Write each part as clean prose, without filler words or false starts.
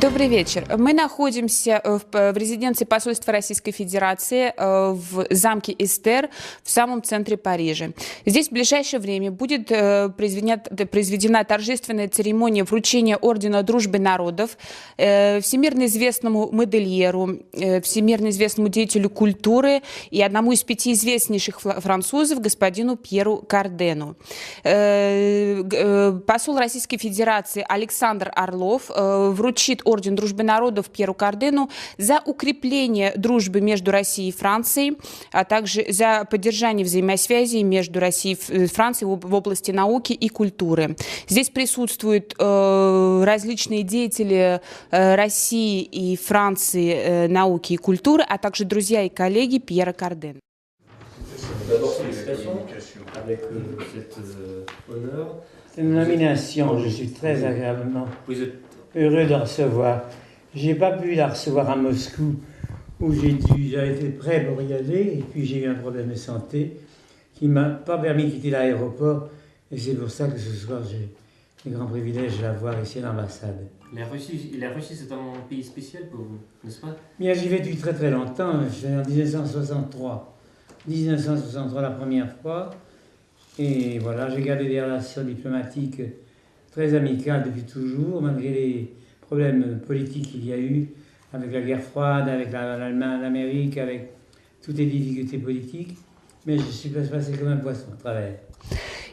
Добрый вечер. Мы находимся в резиденции посольства Российской Федерации в замке Эстер в самом центре Парижа. Здесь в ближайшее время будет произведена торжественная церемония вручения Ордена Дружбы Народов всемирно известному модельеру, всемирно известному деятелю культуры и одному из 5 известнейших французов, господину Пьеру Кардену. Посол Российской Федерации Александр Орлов вручит Орден Дружбы Народов Пьеру Кардену за укрепление дружбы между Россией и Францией, а также за поддержание взаимосвязи между Россией и Францией в области науки и культуры. Здесь присутствуют различные деятели России и Франции науки и культуры, а также друзья и коллеги Пьера Кардена. C'est une nomination, je suis très agréablement heureux de recevoir. Je n'ai pas pu la recevoir à Moscou, où j'avais été prêt pour y aller, et puis j'ai eu un problème de santé qui ne m'a pas permis de quitter l'aéroport, et c'est pour ça que ce soir j'ai le grand privilège de la voir ici à l'ambassade. La Russie c'est un pays spécial pour vous, n'est-ce pas? Bien, j'y vais depuis très très longtemps, je suis en 1963. 1963 la première fois, et voilà, j'ai gardé des relations diplomatiques très amicales depuis toujours, malgré les problèmes politiques qu'il y a eu avec la guerre froide, avec l'Amérique, avec toutes les difficultés politiques, mais je suis passé comme un poisson à travers.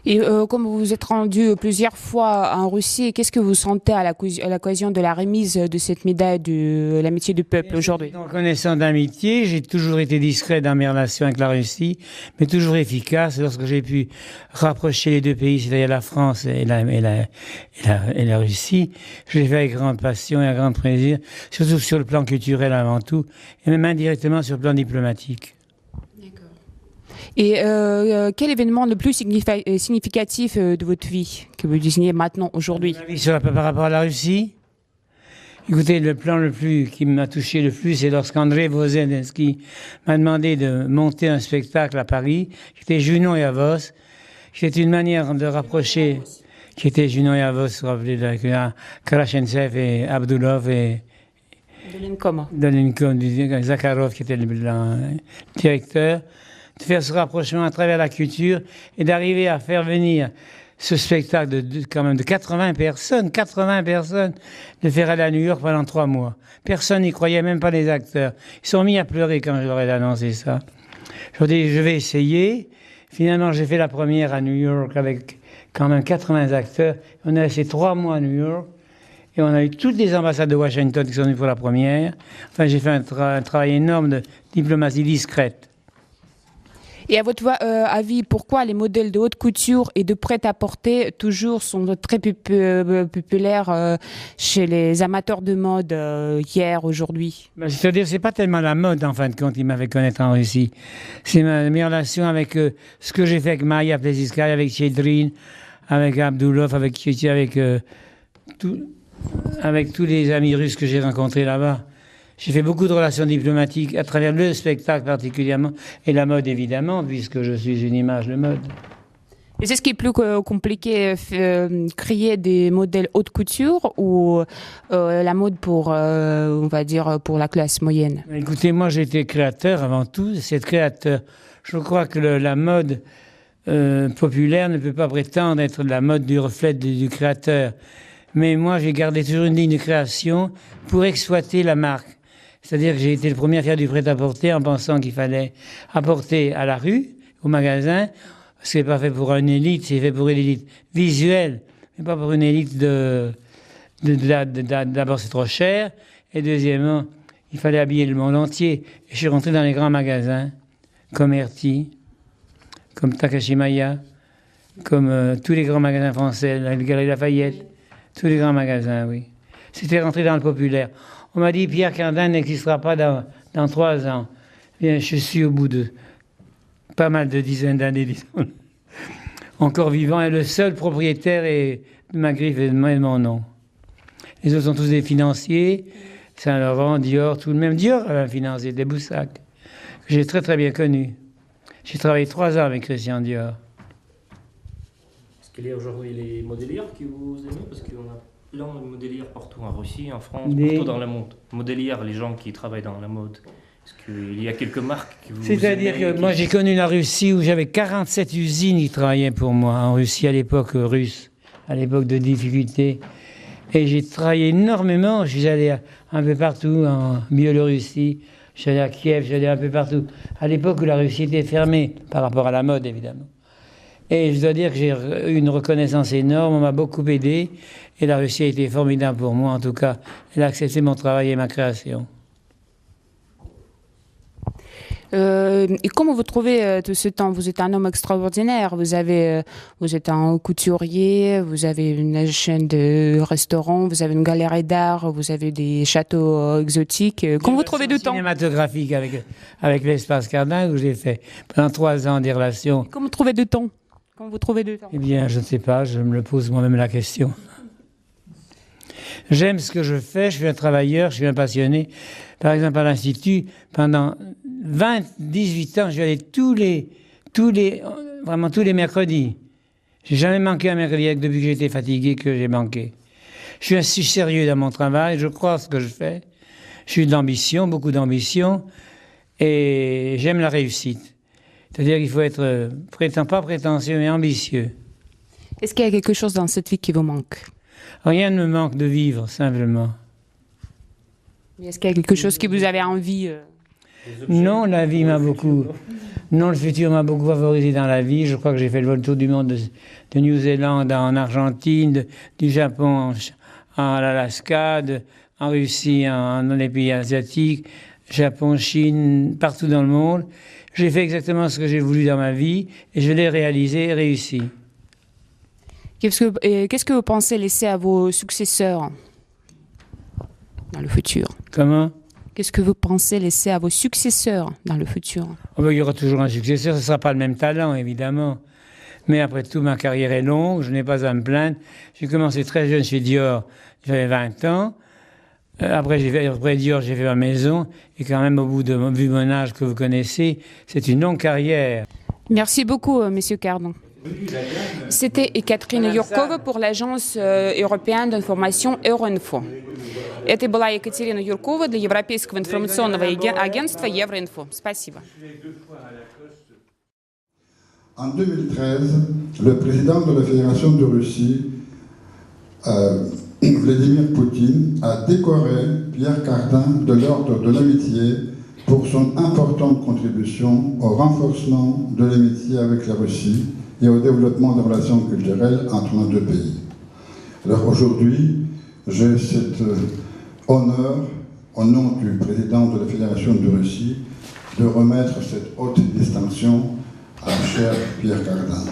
Et comme vous vous êtes rendu plusieurs fois en Russie, qu'est-ce que vous sentez à l'occasion de la remise de cette médaille de l'amitié du peuple aujourd'hui? En connaissant d'amitié, j'ai toujours été discret dans mes relations avec la Russie, mais toujours efficace lorsque j'ai pu rapprocher les deux pays, c'est-à-dire la France et la Russie. Je l'ai fait avec grande passion et avec grand plaisir, surtout sur le plan culturel avant tout, et même indirectement sur le plan diplomatique. Et quel événement le plus significatif de votre vie que vous désignez maintenant, aujourd'hui? Par rapport à la Russie, écoutez, le plan qui m'a touché le plus, c'est lorsqu'André Wozenski m'a demandé de monter un spectacle à Paris, qui était Junon et Avos, qui était une manière de rapprocher, qui était Junon et Avos, vous vous rappelez, avec Karachentsev et Abdulov et de Zakharov, qui était le directeur, de faire ce rapprochement à travers la culture et d'arriver à faire venir ce spectacle quand même de 80 personnes, de faire aller à New York pendant 3 mois. Personne n'y croyait, même pas les acteurs. Ils sont mis à pleurer quand je leur ai annoncé ça. Je leur ai dit, je vais essayer. Finalement, j'ai fait la première à New York avec quand même 80 acteurs. On a resté 3 mois à New York. Et on a eu toutes les ambassades de Washington qui sont venues pour la première. Enfin, j'ai fait un travail énorme de diplomatie discrète. Et à votre avis, pourquoi les modèles de haute couture et de prêt-à-porter toujours sont très populaires chez les amateurs de mode hier, aujourd'hui? C'est-à-dire, c'est pas tellement la mode, en fin de compte, qui m'a fait connaître en Russie. C'est mes relations avec ce que j'ai fait avec Maria Pleziskaya, avec Chedrin, avec Abdulov, avec tous les amis russes que j'ai rencontrés là-bas. J'ai fait beaucoup de relations diplomatiques à travers le spectacle particulièrement, et la mode évidemment, puisque je suis une image de mode. Et c'est ce qui est plus compliqué, créer des modèles haute couture ou la mode pour, on va dire, pour la classe moyenne? Écoutez, moi j'ai été créateur avant tout, c'est créateur. Je crois que la mode populaire ne peut pas prétendre être la mode du reflet du créateur. Mais moi j'ai gardé toujours une ligne de création pour exploiter la marque. C'est-à-dire que j'ai été le premier à faire du prêt-à-porter en pensant qu'il fallait apporter à la rue, au magasin. C'est pas fait pour une élite, c'est fait pour une élite visuelle, mais pas pour une élite d'abord c'est trop cher, et deuxièmement, il fallait habiller le monde entier. Et je suis rentré dans les grands magasins, comme Hertie, comme Takashimaya, comme tous les grands magasins français, la Galerie Lafayette, tous les grands magasins, oui. C'était rentré dans le populaire. On m'a dit, Pierre Cardin n'existera pas dans 3 ans. Bien, je suis au bout de pas mal de dizaines d'années, disons, encore vivant, et le seul propriétaire est de ma griffe et de mon nom. Les autres sont tous des financiers, Saint-Laurent, Dior, tout le même. Dior avait un financier, des Boussac, que j'ai très très bien connu. J'ai travaillé 3 ans avec Christian Dior. Est-ce qu'il y a aujourd'hui les modélières qui vous aiment? Parce qu'on a Là, on modélière partout en Russie, en France, Des- partout dans le monde. Modélière, les gens qui travaillent dans la mode. Est-ce qu'il y a quelques marques que vous C'est-à-dire aimez, que moi j'ai connu la Russie où j'avais 47 usines qui travaillaient pour moi, en Russie à l'époque russe, à l'époque de difficultés. Et j'ai travaillé énormément, je suis allé un peu partout, en Biélorussie, je suis allé à Kiev, je suis allé un peu partout. À l'époque où la Russie était fermée, par rapport à la mode évidemment. Et je dois dire que j'ai eu une reconnaissance énorme, on m'a beaucoup aidé, et la Russie a été formidable pour moi en tout cas. Elle a accepté mon travail et ma création. Et comment vous trouvez tout ce temps? Vous êtes un homme extraordinaire. Vous êtes un couturier, vous avez une chaîne de restaurants, vous avez une galerie d'art, vous avez des châteaux exotiques. Comment vous trouvez du temps? Cinématographique avec l'Espace Cardin où j'ai fait pendant 3 ans des relations. Comment vous trouvez du temps? Comment vous trouvez du temps? Eh bien, je ne sais pas, je me le pose moi-même la question. J'aime ce que je fais, je suis un travailleur, je suis un passionné. Par exemple, à l'Institut, pendant 18 ans, je vais aller vraiment tous les mercredis. J'ai jamais manqué un mercredi depuis que j'étais fatigué que j'ai manqué. Je suis sérieux dans mon travail, je crois à ce que je fais. Je suis d'ambition, beaucoup d'ambition, et j'aime la réussite. C'est-à-dire qu'il faut être pas prétentieux, mais ambitieux. Est-ce qu'il y a quelque chose dans cette vie qui vous manque? Rien ne me manque de vivre, simplement. Est-ce qu'il y a quelque chose que vous avez envie Non, la vie m'a beaucoup... Non, le futur m'a beaucoup favorisé dans la vie. Je crois que j'ai fait le tour du monde de New-Zélande en Argentine, du Japon en Alaska, en Russie, dans les pays asiatiques, Japon, Chine, partout dans le monde. J'ai fait exactement ce que j'ai voulu dans ma vie et je l'ai réalisé et réussi. Qu'est-ce que vous pensez laisser à vos successeurs dans le futur? Comment? Qu'est-ce que vous pensez laisser à vos successeurs dans le futur? Oh ben, il y aura toujours un successeur, ce ne sera pas le même talent, évidemment. Mais après tout, ma carrière est longue, je n'ai pas à me plaindre. J'ai commencé très jeune chez Dior, j'avais 20 ans. Après Dior, j'ai fait ma maison. Et quand même, vu mon âge que vous connaissez, c'est une longue carrière. Merci beaucoup, Monsieur Cardin. C'était Екатерина Юркова pour l'agence européenne d'information Euroinfo. Это была Екатерина Юркова для Европейского информационного агентства Евроинфо. Спасибо. En 2013, le président de la Fédération de Russie, Vladimir Poutine, a décoré Pierre Cardin de l'Ordre de l'Amitié pour son importante contribution au renforcement de l'amitié avec la Russie et au développement des relations culturelles entre nos deux pays. Alors aujourd'hui, j'ai cet honneur, au nom du président de la Fédération de Russie, de remettre cette haute distinction à cher Pierre Cardin.